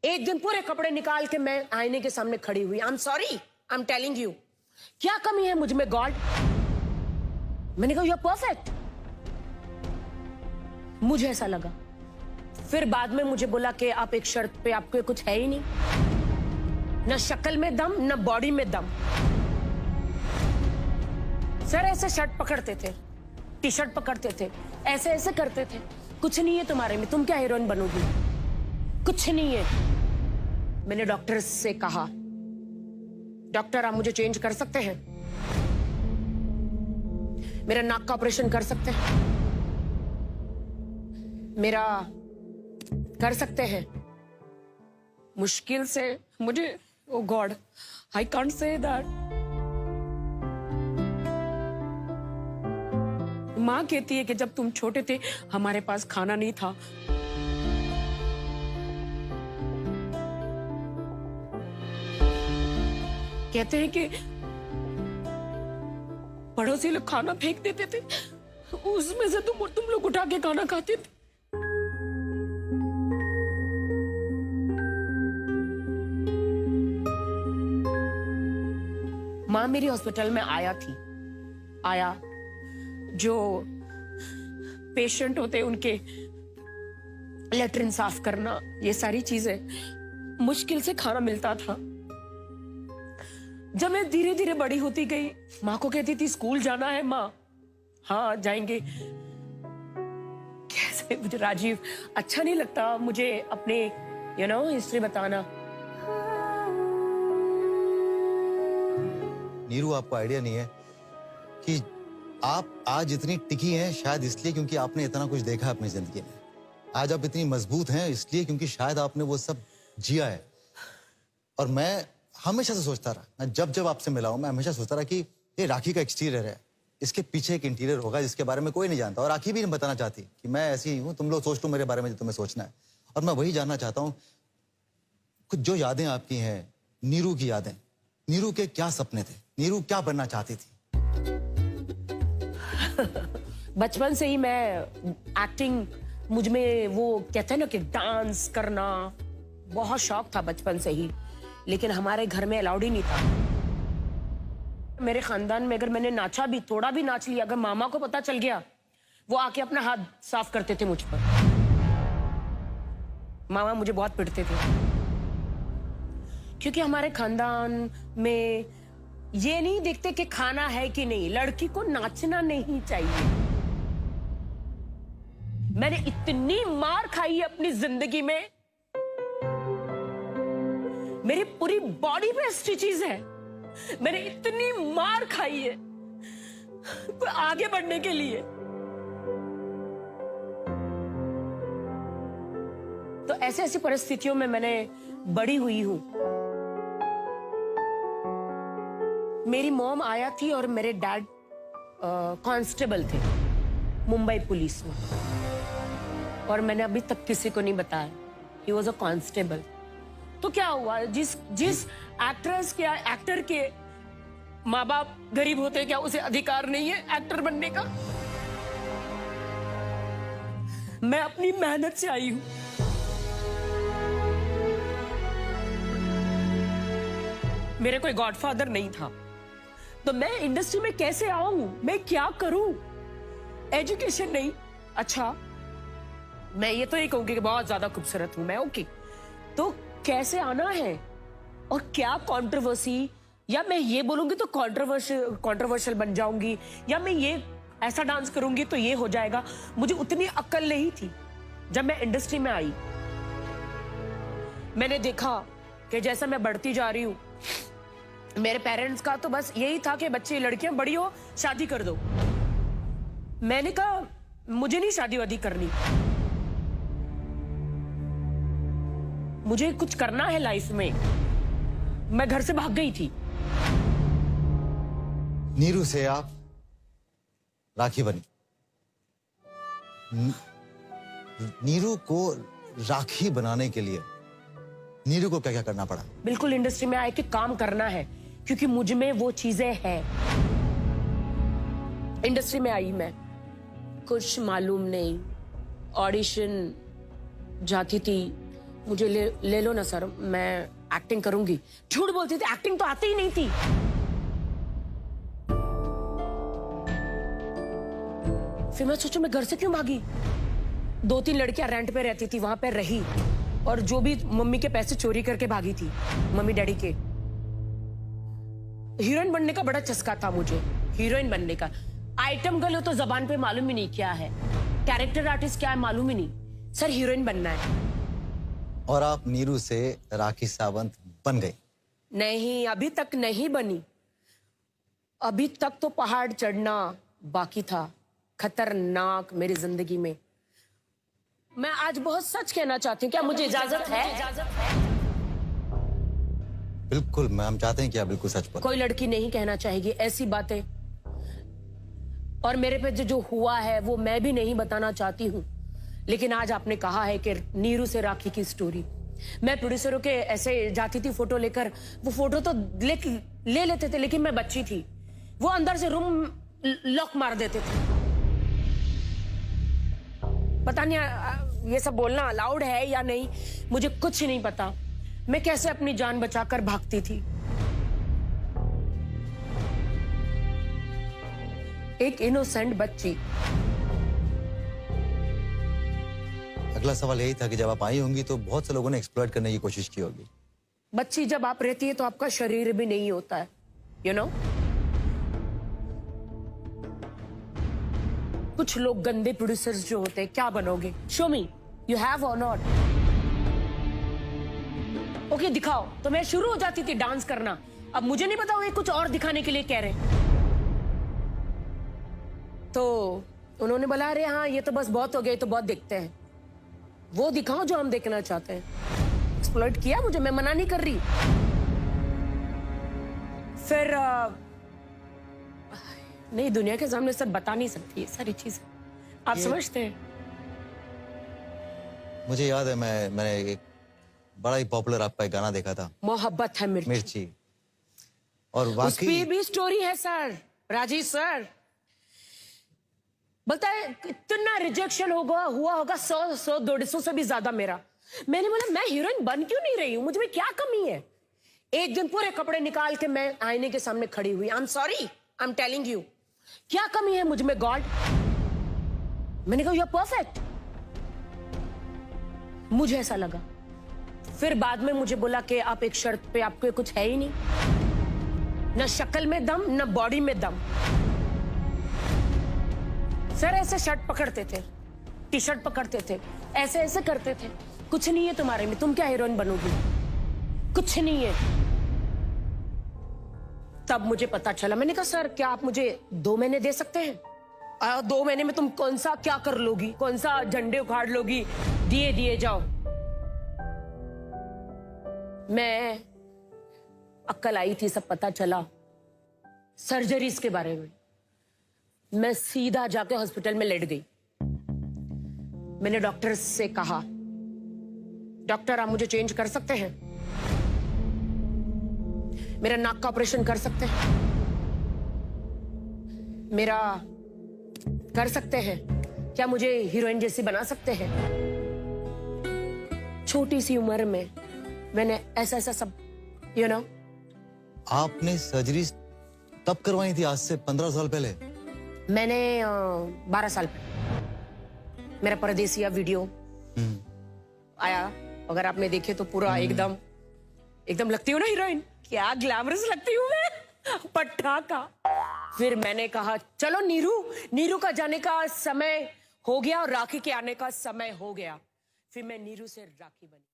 एक दिन पूरे कपड़े निकाल के मैं आईने के सामने खड़ी हुई। I am sorry, I am telling you, क्या कमी है मुझ में गॉड? मैंने कहा यू आर परफेक्ट। मुझे ऐसा लगा। फिर बाद में मुझे बोला कि आप एक शर्त पे, आपके कुछ है ही नहीं, न शक्ल में दम न बॉडी में दम। सर ऐसे शर्ट पकड़ते थे, टी शर्ट पकड़ते थे, ऐसे ऐसे करते थे, कुछ नहीं है तुम्हारे में, तुम क्या हीरोइन बनोगी, कुछ नहीं है। मैंने डॉक्टर से कहा, डॉक्टर आप मुझे चेंज कर सकते हैं, मेरा नाक का ऑपरेशन कर सकते हैं, मेरा कर सकते हैं। मुश्किल से मुझे, oh god I can't say that. माँ कहती है कि जब तुम छोटे थे हमारे पास खाना नहीं था। कहते हैं कि पड़ोसी लोग खाना फेंक देते थे, उसमें से तुम लोग उठा के खाना खाते थे। माँ मेरी हॉस्पिटल में आया जो पेशेंट होते उनके लेटरिन साफ करना, ये सारी चीजें मुश्किल से खाना मिलता था। जब मैं धीरे धीरे बड़ी होती गई, माँ को कहती थी स्कूल जाना है माँ, हाँ जाएंगे। कैसे मुझे राजीव अच्छा नहीं लगता मुझे अपने हिस्ट्री बताना। नीरू, आपको आइडिया नहीं है कि आप आज इतनी टिकी हैं शायद इसलिए क्योंकि आपने इतना कुछ देखा है अपनी जिंदगी में। आज आप इतनी मजबूत हैं इसलिए क्योंकि शायद आपने वो सब जिया है। और मैं हमेशा से सोचता रहा, मैं जब जब आपसे मिला हूं, मैं हमेशा सोचता रहा कि ये राखी का एक्सटीरियर है, इसके पीछे एक इंटीरियर होगा जिसके बारे में कोई नहीं जानता। और राखी भी नहीं बताना चाहती कि मैं ऐसी ही हूँ, तुम लोग सोच लो मेरे बारे में जो तुम्हें सोचना है। और मैं वही जानना चाहता हूँ, कुछ जो यादें आपकी हैं, नीरू की यादें, नीरू के क्या सपने थे, नीरू क्या बनना चाहती थी? बचपन से ही मैं एक्टिंग, मुझ में वो कहते हैं ना कि डांस करना बहुत शौक था बचपन से ही, लेकिन हमारे घर में अलाउड ही नहीं था। मेरे खानदान में अगर मैंने नाचा भी, थोड़ा भी नाच लिया, अगर मामा को पता चल गया, वो आके अपना हाथ साफ करते थे मुझ पर। मामा मुझे बहुत पिटते थे क्योंकि हमारे खानदान में ये नहीं देखते कि खाना है कि नहीं, लड़की को नाचना नहीं चाहिए। मैंने इतनी मार खाई है अपनी जिंदगी में, मेरी पूरी बॉडी पे स्टिचेस है, मैंने इतनी मार खाई है आगे बढ़ने के लिए। तो ऐसी ऐसी परिस्थितियों में मैंने बड़ी हुई हूं। मेरी मॉम आया थी और मेरे डैड कांस्टेबल थे मुंबई पुलिस में, और मैंने अभी तक किसी को नहीं बताया। He was a constable. तो क्या हुआ, जिस एक्ट्रेस के, एक्टर के माँ बाप गरीब होते, क्या उसे अधिकार नहीं है एक्टर बनने का? मैं अपनी मेहनत से आई हूं। मेरे कोई गॉडफादर नहीं था, तो मैं इंडस्ट्री में कैसे आऊं, मैं क्या करूं? एजुकेशन नहीं। अच्छा, मैं ये तो नहीं कहूंगी कि बहुत ज्यादा खूबसूरत हूं मैं, ओके, तो कैसे आना है और क्या कंट्रोवर्सी, या मैं ये बोलूंगी तो कंट्रोवर्शियल बन जाऊंगी, या मैं ये ऐसा डांस करूंगी तो ये हो जाएगा। मुझे उतनी अक्ल नहीं थी। जब मैं इंडस्ट्री में आई, मैंने देखा कि जैसा मैं बढ़ती जा रही हूं, मेरे पेरेंट्स का तो बस यही था कि बच्चे, लड़कियां बड़ी हो शादी कर दो। मैंने कहा मुझे नहीं शादी वादी करनी, मुझे कुछ करना है लाइफ में। मैं घर से भाग गई थी। नीरू से आप राखी बनी। नीरू को राखी बनाने के लिए नीरू को क्या क्या करना पड़ा? बिल्कुल इंडस्ट्री में आए कि काम करना है, क्योंकि मुझ में वो चीजें हैं। इंडस्ट्री में आई मैं, कुछ मालूम नहीं, ऑडिशन जाती थी, मुझे ले लो ना सर, मैं एक्टिंग करूंगी। झूठ बोलती थी, एक्टिंग तो आती ही नहीं थी। फिर मैं सोचू मैं घर से क्यों भागी। 2-3 लड़कियां रेंट पे रहती थी, वहां पे रही, और जो भी मम्मी के पैसे चोरी करके भागी थी, मम्मी डैडी के। हीरोइन बनने का बड़ा चस्का था मुझे, हीरोइन बनने का। आइटम गर्ल हो तो जबान पे मालूम ही नहीं क्या है, कैरेक्टर आर्टिस्ट क्या है मालूम ही नहीं, सर हीरोइन बनना है। और आप नीरू से राखी सावंत बन गई? नहीं, अभी तक नहीं बनी। अभी तक तो पहाड़ चढ़ना बाकी था, खतरनाक मेरी जिंदगी में। मैं आज बहुत सच कहना चाहती हूँ, क्या मुझे इजाजत है? बिल्कुल मैम, चाहते हैं कि आप बिल्कुल सच बोलें। कोई लड़की नहीं कहना चाहेगी ऐसी बातें, और मेरे पे जो हुआ है वो मैं भी नहीं बताना चाहती हूँ। लेकिन आज आपने कहा है कि नीरू से राखी की स्टोरी, मैं प्रोड्यूसरों के ऐसे जाती थी फोटो लेकर, वो फोटो तो ले लेते थे, लेकिन मैं बच्ची थी, वो अंदर से रूम लॉक मार देते थे। पता नहीं ये सब बोलना अलाउड है या नहीं, मुझे कुछ नहीं पता। मैं कैसे अपनी जान बचाकर भागती थी। एक इनोसेंट बच्ची। अगला सवाल यही था कि जब आप आई होंगी तो बहुत से लोगों ने एक्सप्लॉइट करने की कोशिश की होगी। बच्ची जब आप रहती है तो आपका शरीर भी नहीं होता है, यू नो। कुछ लोग गंदे प्रोड्यूसर्स जो होते हैं, क्या बनोगे? शो मी, यू हैव और नॉट। ओके दिखाओ, तो मैं शुरू हो जाती थी डांस करना। अब मुझे नहीं पता वो कुछ और दिखाने के लिए कह रहे। तो उन्होंने बोला अरे हाँ ये तो बस बहुत हो गया, ये तो बहुत देखते हैं, वो दिखाओ जो हम देखना चाहते हैं। एक्सप्लॉइट किया मुझे, मैं मना नहीं कर रही। फिर नहीं, दुनिया के सामने सब बता नहीं सकती ये सारी चीजें, आप समझते हैं। मुझे याद है मैंने एक बड़ा ही पॉपुलर आपका एक गाना देखा था, मोहब्बत है मिर्ची, और उस पे वाकई भी स्टोरी है सर, राजीव सर। बोलता है कितना रिजेक्शन हुआ होगा, 100-150 से भी ज्यादा मेरा। मैंने बोला मैं हीरोइन बन क्यों नहीं रही हूं, मुझ में क्या कमी है। एक दिन पूरे कपड़े निकाल के मैं आईने के सामने खड़ी हुई, I am sorry, I am telling you, क्या कमी है मुझ में गॉड। मैंने कहा यू आर परफेक्ट, मुझे ऐसा लगा। फिर बाद में मुझे बोला कि आप एक शर्त पे, आपको कुछ है ही नहीं, न शक्ल में दम न बॉडी में दम। सर ऐसे शर्ट पकड़ते थे, टी शर्ट पकड़ते थे, ऐसे ऐसे करते थे, कुछ नहीं है तुम्हारे में, तुम क्या हीरोइन बनोगी, कुछ नहीं है। तब मुझे पता चला। मैंने कहा सर क्या आप मुझे 2 महीने दे सकते हैं? 2 महीने में तुम कौन सा क्या कर लोगी, कौन सा झंडे उखाड़ लोगी, दिए जाओ। मैं अक्ल आई थी, सब पता चला सर्जरीज के बारे में। मैं सीधा जाके हॉस्पिटल में लेट गई। मैंने डॉक्टर से कहा डॉक्टर आप मुझे चेंज कर सकते हैं, मेरा नाक का ऑपरेशन कर सकते हैं, मेरा कर सकते हैं, क्या मुझे हीरोइन जैसी बना सकते हैं। छोटी सी उम्र में मैंने ऐसा सब यू नो। आपने सर्जरी तब करवाई थी, आज से 15 साल पहले? मैंने 12 साल पहले मेरा परदेसिया वीडियो आया, अगर आपने देखे तो पूरा एकदम लगती हूँ ना हीरोइन, क्या ग्लैमरस लगती हूँ मैं, पटाखा। फिर मैंने कहा चलो नीरू का जाने का समय हो गया और राखी के आने का समय हो गया। फिर मैं नीरू से राखी बनी।